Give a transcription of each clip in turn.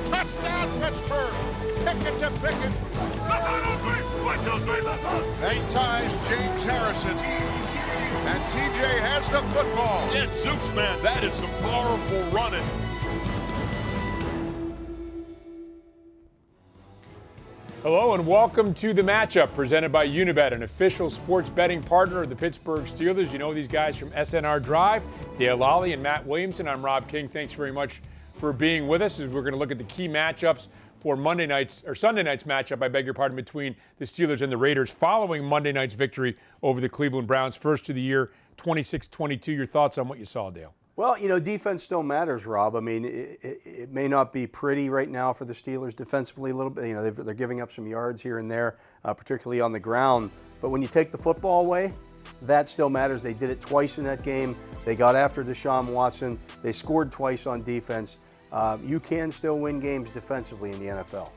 Touchdown, Pittsburgh. Pickett to Pickett. Nate ties James Harrison. And TJ has the football. Yeah, Zooks, man, that is some powerful running. Hello and welcome to The Matchup, presented by Unibet, an official sports betting partner of the Pittsburgh Steelers. You know these guys from SNR Drive, Dale Lolley and Matt Williamson. I'm Rob King. Thanks very much for being with us as we're going to look at the key matchups for Sunday night's matchup, I beg your pardon, between the Steelers and the Raiders following Monday night's victory over the Cleveland Browns, first of the year, 26-22. Your thoughts on what you saw, Dale? Well, you know, defense still matters, Rob. I mean, it may not be pretty right now for the Steelers defensively a little bit. You know, they're giving up some yards here and there, particularly on the ground. But when you take the football away, that still matters. They did it twice in that game. They got after Deshaun Watson. They scored twice on defense. You can still win games defensively in the NFL.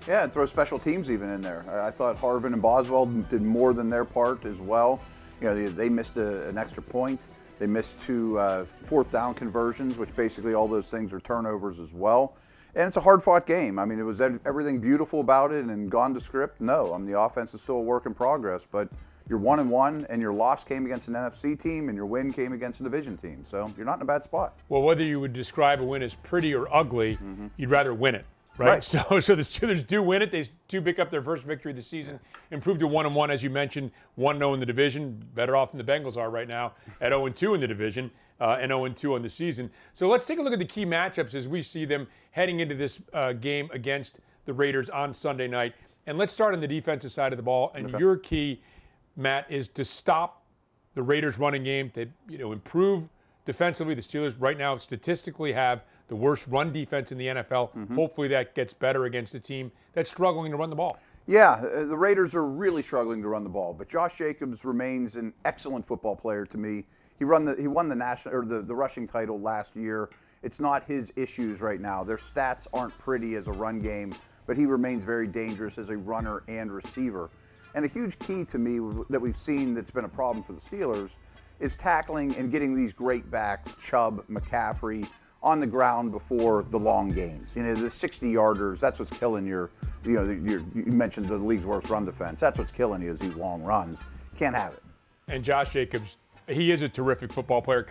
Yeah, and throw special teams even in there. I thought Harvin and Boswell did more than their part as well. You know, they missed an extra point. They missed two fourth down conversions, which basically all those things are turnovers as well. And it's a hard-fought game. I mean, it was everything beautiful about it and gone to script? No. I mean, the offense is still a work in progress, but you're 1-1, and your loss came against an NFC team, and your win came against a division team. So you're not in a bad spot. Well, whether you would describe a win as pretty or ugly, you'd rather win it. Right. So the Steelers do win it. They do pick up their first victory of the season, improved to 1-1, as you mentioned, 1-0 in the division. Better off than the Bengals are right now at 0-2 in the division and 0-2 on the season. So let's take a look at the key matchups as we see them heading into this game against the Raiders on Sunday night. And let's start on the defensive side of the ball. And your key, Matt, is to stop the Raiders' running game. They, improve defensively. The Steelers right now statistically have the worst run defense in the NFL. Hopefully that gets better against a team that's struggling to run the ball. Yeah, the Raiders are really struggling to run the ball, but Josh Jacobs remains an excellent football player to me. He won the national or the rushing title last year. It's not his issues right now. Their stats aren't pretty as a run game, but he remains very dangerous as a runner and receiver. And a huge key to me that we've seen that's been a problem for the Steelers is tackling and getting these great backs, Chubb, McCaffrey, on the ground before the long gains. You know, the 60-yarders, that's what's killing you mentioned the league's worst run defense. That's what's killing you is these long runs. Can't have it. And Josh Jacobs, he is a terrific football player.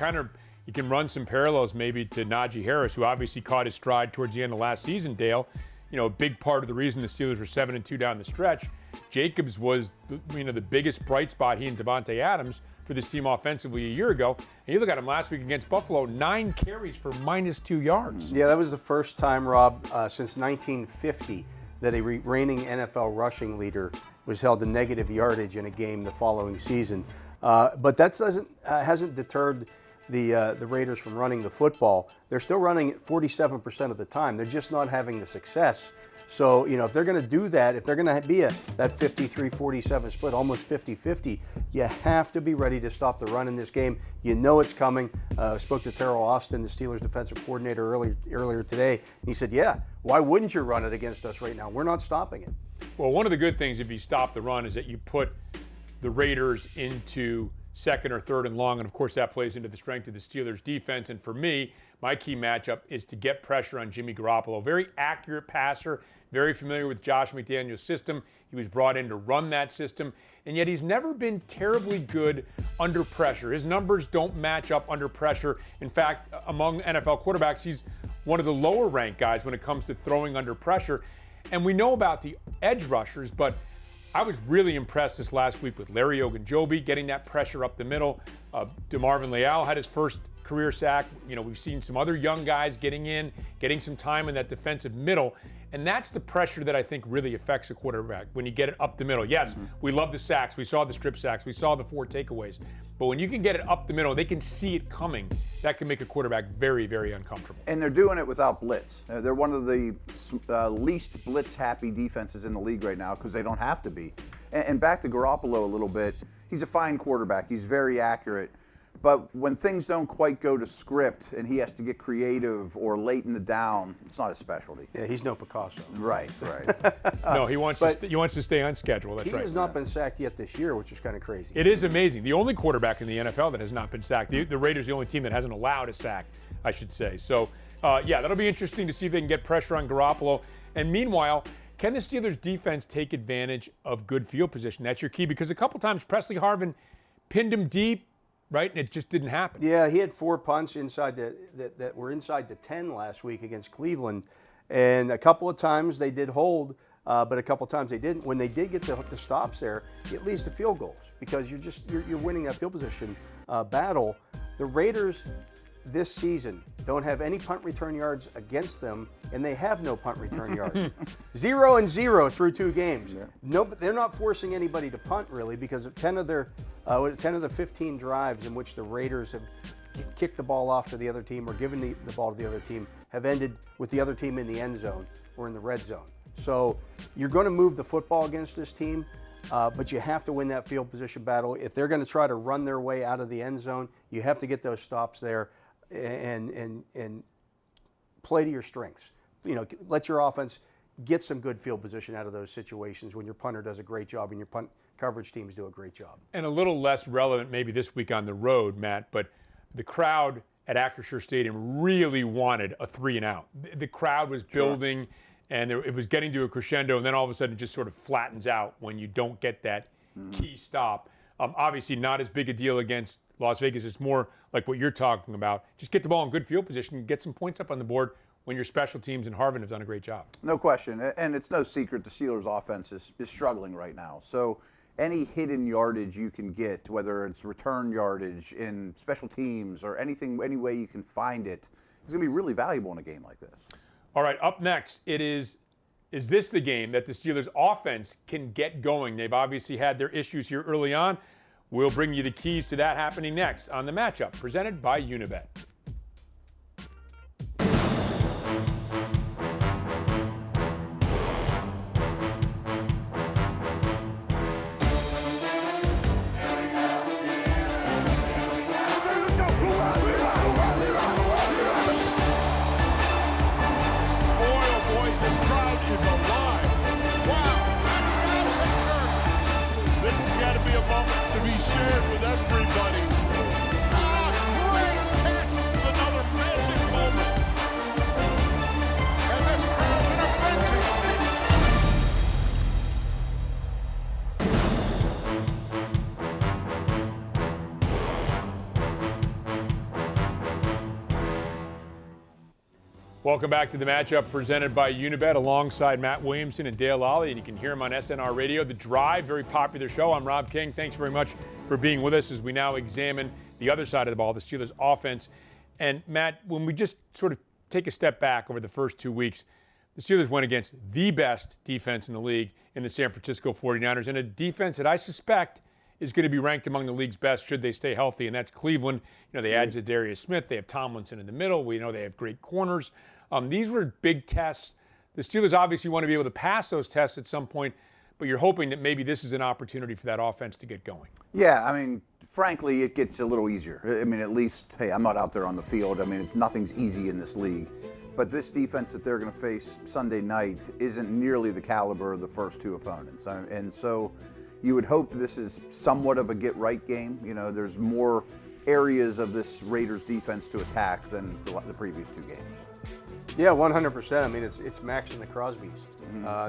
You can run some parallels maybe to Najee Harris, who obviously caught his stride towards the end of last season, Dale. You know, a big part of the reason the Steelers were 7-2 down the stretch. Jacobs was, the biggest bright spot, he and Devontae Adams, for this team offensively a year ago. And you look at him last week against Buffalo, 9 carries for -2 yards. Yeah, that was the first time, Rob, since 1950 that a reigning NFL rushing leader was held to negative yardage in a game the following season. But that hasn't deterred the Raiders from running the football. They're still running it 47% of the time. They're just not having the success. So, if they're going to do that, if they're going to be that 53-47 split, almost 50-50, you have to be ready to stop the run in this game. You know it's coming. I spoke to Terrell Austin, the Steelers defensive coordinator, earlier today. He said, yeah, why wouldn't you run it against us right now? We're not stopping it. Well, one of the good things if you stop the run is that you put the Raiders into second or third and long, and of course that plays into the strength of the Steelers defense. And for me, my key matchup is to get pressure on Jimmy Garoppolo. Very accurate passer, very familiar with Josh McDaniel's system. He was brought in to run that system, and yet he's never been terribly good under pressure. His numbers don't match up under pressure. In fact, among NFL quarterbacks, he's one of the lower ranked guys when it comes to throwing under pressure. And we know about the edge rushers, but I was really impressed this last week with Larry Ogunjobi getting that pressure up the middle. DeMarvin Leal had his first career sack. We've seen some other young guys getting some time in that defensive middle. And that's the pressure that I think really affects a quarterback when you get it up the middle. Yes, we love the sacks. We saw the strip sacks. We saw the 4 takeaways. But when you can get it up the middle, they can see it coming. That can make a quarterback very, very uncomfortable. And they're doing it without blitz. They're one of the least blitz-happy defenses in the league right now because they don't have to be. And back to Garoppolo a little bit, he's a fine quarterback. He's very accurate. But when things don't quite go to script and he has to get creative or late in the down, it's not his specialty. Yeah, he's no Picasso. Right. No, he wants to stay on schedule. That's right. He has not been sacked yet this year, which is kind of crazy. It is amazing. The only quarterback in the NFL that has not been sacked. The Raiders are the only team that hasn't allowed a sack, I should say. So Yeah, that'll be interesting to see if they can get pressure on Garoppolo. And meanwhile, can the Steelers defense take advantage of good field position? That's your key, because a couple times Presley Harvin pinned him deep, right, and it just didn't happen. Yeah, he had 4 punts inside that were inside the 10 last week against Cleveland, and a couple of times they did hold, but a couple of times they didn't. When they did get the stops there, it leads to field goals because you're winning that field position battle. The Raiders this season don't have any punt return yards against them, and they have no punt return yards. 0-0 through 2 games. Yeah. No, they're not forcing anybody to punt really, because of 10 of the 15 drives in which the Raiders have kicked the ball off to the other team or given the ball to the other team have ended with the other team in the end zone or in the red zone. So you're going to move the football against this team, but you have to win that field position battle. If they're going to try to run their way out of the end zone, you have to get those stops there and play to your strengths. Let your offense get some good field position out of those situations when your punter does a great job and your punt coverage teams do a great job. And a little less relevant maybe this week on the road, Matt, but the crowd at Acrisure Stadium really wanted a 3-and-out. The crowd was building, and it was getting to a crescendo, and then all of a sudden it just sort of flattens out when you don't get that key stop. Obviously not as big a deal against Las Vegas. It's more like what you're talking about. Just get the ball in good field position and get some points up on the board when your special teams and Harvin have done a great job. No question. And it's no secret the Steelers' offense is struggling right now. So any hidden yardage you can get, whether it's return yardage in special teams or anything, any way you can find it, is going to be really valuable in a game like this. All right, up next, is this the game that the Steelers' offense can get going? They've obviously had their issues here early on. We'll bring you the keys to that happening next on The Matchup, presented by Unibet. Shared with everybody. Great catch with another magic moment. And this crowd's in a frenzy. Welcome back to The Matchup, presented by Unibet, alongside Matt Williamson and Dale Lolley, and you can hear him on SNR Radio. The Drive, very popular show. I'm Rob King. Thanks very much for being with us as we now examine the other side of the ball, the Steelers' offense. And Matt, when we just sort of take a step back over the first 2 weeks, the Steelers went against the best defense in the league in the San Francisco 49ers, and a defense that I suspect is going to be ranked among the league's best should they stay healthy, and that's Cleveland. They add Zadarius Smith. They have Tomlinson in the middle. We know they have great corners. These were big tests. The Steelers obviously want to be able to pass those tests at some point, but you're hoping that maybe this is an opportunity for that offense to get going. Yeah, I mean, frankly, it gets a little easier. I mean, at least, hey, I'm not out there on the field. I mean, nothing's easy in this league. But this defense that they're going to face Sunday night isn't nearly the caliber of the first 2 opponents. And so you would hope this is somewhat of a get-right game. There's more areas of this Raiders defense to attack than the previous 2 games. Yeah, 100%. I mean, it's Max and the Crosbys.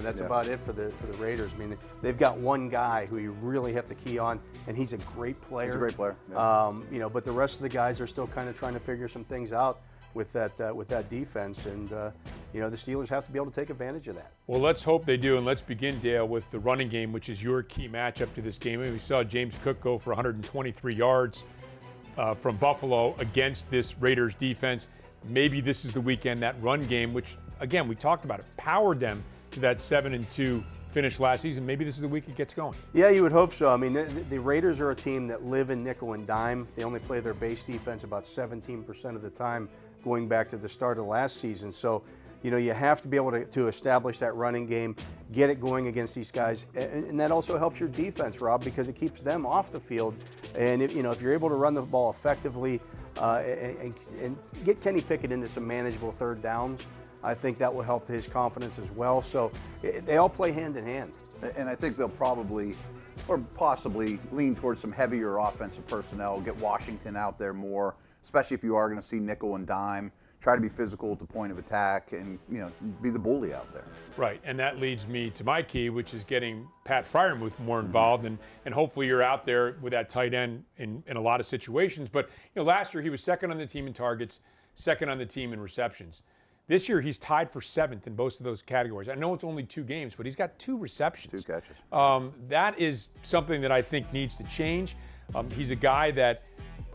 That's about it for the Raiders. I mean, they've got one guy who you really have to key on, and he's a great player. He's a great player. Yeah. But the rest of the guys are still kind of trying to figure some things out with that defense, and the Steelers have to be able to take advantage of that. Well, let's hope they do, and let's begin, Dale, with the running game, which is your key matchup to this game. And we saw James Cook go for 123 yards from Buffalo against this Raiders defense. Maybe this is the weekend that run game, which, again, we talked about it, powered them to that 7-2 finish last season. Maybe this is the week it gets going. Yeah, you would hope so. I mean, the Raiders are a team that live in nickel and dime. They only play their base defense about 17% of the time going back to the start of last season. So, you have to be able to establish that running game, get it going against these guys. And that also helps your defense, Rob, because it keeps them off the field. And, if you're able to run the ball effectively and get Kenny Pickett into some manageable third downs, I think that will help his confidence as well. So they all play hand in hand. And I think they'll probably or possibly lean towards some heavier offensive personnel, get Washington out there more, especially if you are going to see nickel and dime. try to be physical at the point of attack, and be the bully out there. Right, and that leads me to my key, which is getting Pat Freiermuth more involved, and hopefully you're out there with that tight end in a lot of situations. But last year he was second on the team in targets, second on the team in receptions. This year he's tied for 7th in both of those categories. I know it's only 2 games, but he's got 2 receptions. 2 catches. That is something that I think needs to change. He's a guy that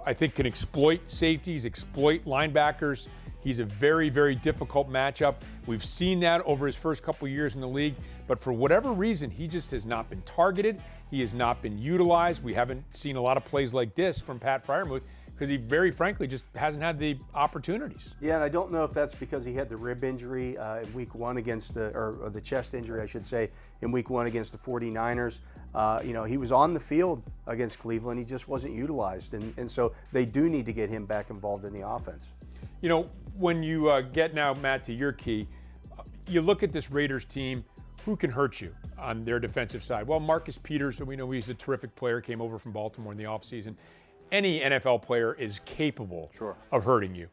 I think can exploit safeties, exploit linebackers. He's a very, very difficult matchup. We've seen that over his first couple years in the league, but for whatever reason, he just has not been targeted. He has not been utilized. We haven't seen a lot of plays like this from Pat Freiermuth because he very frankly just hasn't had the opportunities. Yeah, and I don't know if that's because he had the rib injury in week 1 against or the chest injury, I should say, in week 1 against the 49ers. He was on the field against Cleveland. He just wasn't utilized. And so they do need to get him back involved in the offense. When you get now, Matt, to your key, you look at this Raiders team, who can hurt you on their defensive side? Well, Marcus Peters, we know he's a terrific player, came over from Baltimore in the offseason. Any NFL player is capable of hurting you.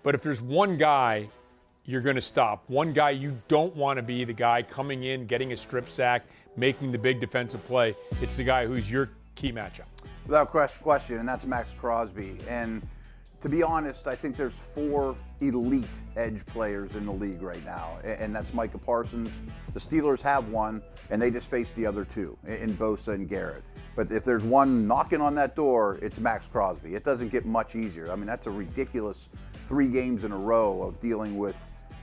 But if there's one guy you're going to stop, one guy you don't want to be the guy coming in, getting a strip sack, making the big defensive play, it's the guy who's your key matchup. Without question, and that's Max Crosby. And to be honest, I think there's 4 elite edge players in the league right now, and that's Micah Parsons. The Steelers have one, and they just faced the other 2 in Bosa and Garrett. But if there's one knocking on that door, it's Max Crosby. It doesn't get much easier. I mean, that's a ridiculous 3 games in a row of dealing with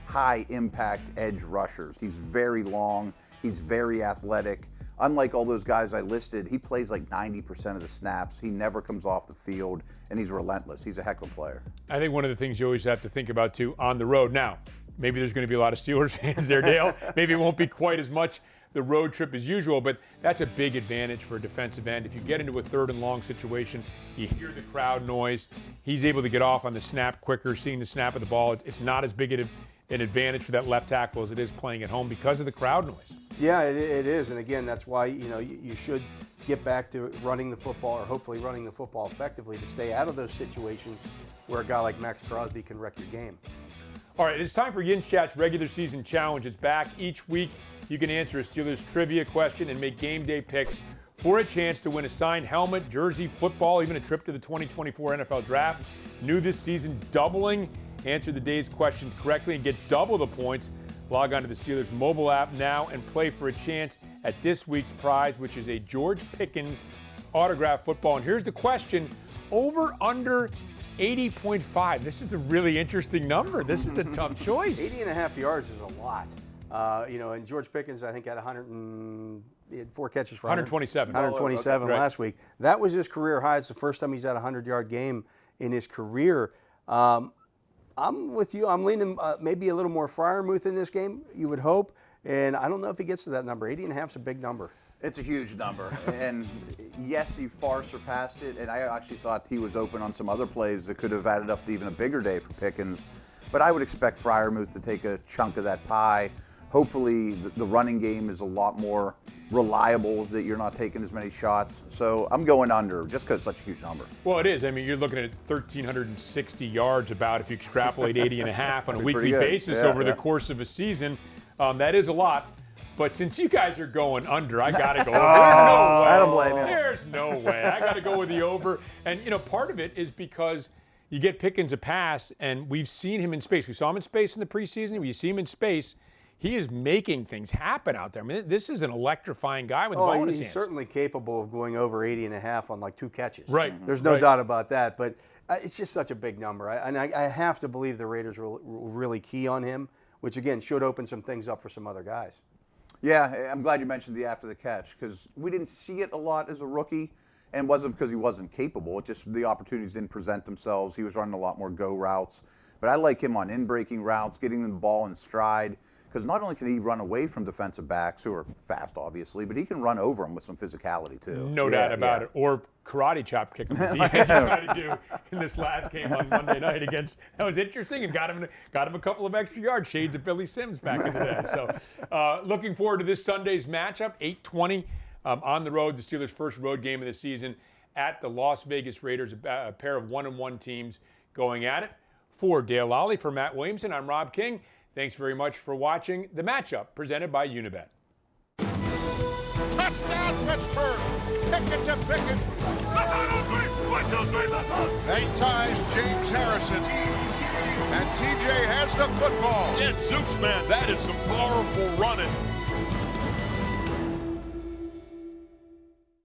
high-impact edge rushers. He's very long. He's very athletic. Unlike all those guys I listed, he plays like 90% of the snaps. He never comes off the field, and he's relentless. He's a heck of a player. I think one of the things you always have to think about, too, on the road. Now, maybe there's going to be a lot of Steelers fans there, Dale. Maybe it won't be quite as much the road trip as usual, but that's a big advantage for a defensive end. If you get into a 3rd and long situation, you hear the crowd noise. He's able to get off on the snap quicker, seeing the snap of the ball. It's not as big an advantage for that left tackle as it is playing at home because of the crowd noise. Yeah, it is, and again, that's why you should get back to running the football, or hopefully running the football effectively, to stay out of those situations where a guy like Max Crosby can wreck your game. All right, it's time for Yin's Chat's regular season challenge. It's back each week. You can answer a Steelers trivia question and make game day picks for a chance to win a signed helmet, jersey, football, even a trip to the 2024 NFL Draft. New this season, doubling. Answer the day's questions correctly and get double the points. Log on to the Steelers mobile app now and play for a chance at this week's prize, which is a George Pickens autographed football. And here's the question: over, under 80.5. This is a really interesting number. This is a tough choice. 80.5 yards is a lot. And George Pickens, I think, had 4 catches for 127. 127 last week. That was his career high. It's the first time he's had a 100-yard game in his career. I'm with you. I'm leaning maybe a little more Freiermuth in this game, you would hope. And I don't know if he gets to that number. 80.5 is a big number. It's a huge number. And yes, he far surpassed it. And I actually thought he was open on some other plays that could have added up to even a bigger day for Pickens. But I would expect Freiermuth to take a chunk of that pie. Hopefully the running game is a lot more reliable, that you're not taking as many shots. So I'm going under just because it's such a huge number. Well, it is. I mean, you're looking at 1,360 yards about if you extrapolate 80.5 on a weekly basis over the course of a season. That is a lot. But since you guys are going under, I got to go over. I don't blame you. There's no way. I got to go with the over. And, part of it is because you get Pickens a pass, and we've seen him in space. We saw him in space in the preseason. When you see him in space, he is making things happen out there. I mean, this is an electrifying guy with the ball in his hands. He's certainly capable of going over 80.5 on like 2 catches. Right. There's no doubt about that. But it's just such a big number. I have to believe the Raiders will really key on him, which, again, should open some things up for some other guys. Yeah, I'm glad you mentioned the after the catch, because we didn't see it a lot as a rookie, and it wasn't because he wasn't capable. It just the opportunities didn't present themselves. He was running a lot more go routes. But I like him on in-breaking routes, getting the ball in stride, because not only can he run away from defensive backs, who are fast, obviously, but he can run over them with some physicality, too. No doubt about it. Or karate chop kick him, as he tried to do in this last game on Monday night against. That was interesting, and got him a couple of extra yards. Shades of Billy Sims back in the day. So looking forward to this Sunday's matchup, 8:20 on the road, the Steelers' first road game of the season at the Las Vegas Raiders, a pair of 1-1 teams going at it. For Dale Lolley, for Matt Williamson, I'm Rob King. Thanks very much for watching The Matchup, presented by Unibet. Touchdown, Pittsburgh. Pickett to Pickett. 1, 2, 3, let's go. They ties James Harrison. And TJ has the football. Yeah, Zooks, man, that is some powerful running.